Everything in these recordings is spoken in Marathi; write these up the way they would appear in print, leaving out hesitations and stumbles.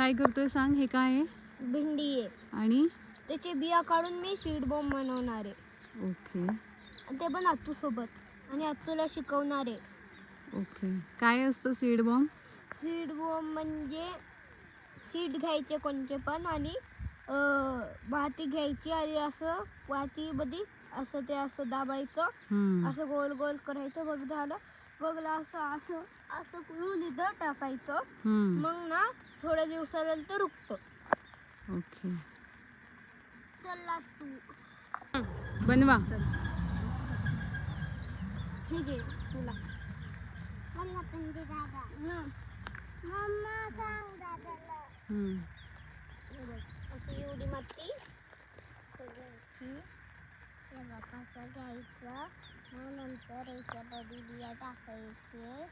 काय करतोय सांग. हे काय आहे? भेंडी आहे आणि त्याचे बिया काढून मी सीड बॉम्ब बनवणार आहे. ओके आणि ते पण आत्तू सोबत आणि आत्तूला शिकवणार आहे. ओके. काय असतं सीड बॉम्ब? सीड बॉम्ब म्हणजे सीड घ्यायचे कोणते पण आणि वाती घ्यायची आणि असं वातीमध्ये असं ते असं दाबायचं, असं गोल गोल करायचं. बघ झालं, बघला असं असं असं करून इथं टाकायचं. मग ना थोड्या दिवसानंतर रुकतं. ओके. चला तू बनवा. ठीक आहे तुला मम्मा पण दादा मम्मा सांग दादाला. अशी एवढी माती घ्यायची, हे बापाचं घ्यायचं. मग नंतर याच्यामध्ये बिया टाकायचे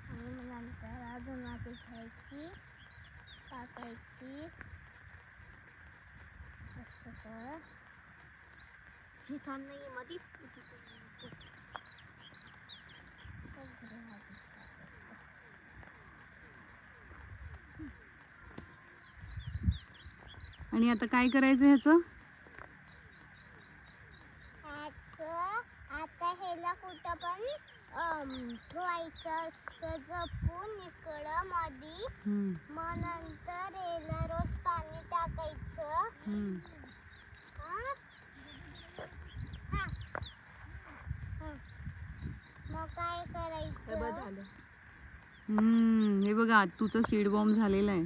आणि मग नंतर अजून माती घ्यायची टाकायची. असं कर. हे छान नाही मध्ये आणि आता काय करायचं ह्याचं? आता ह्याला कुठं पण ठेवायचं असतं जपून इकडं मध्ये. मग नंतर ह्याला रोज पाणी टाकायचं. मग काय करायचं? हे बघा तुझं सीड बॉम्ब झालेला आहे.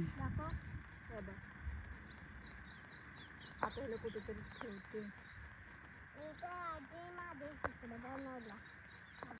आता ह्याला कुठेतरी ठेवते. मी तर आधी माझे तिकडे बनवला.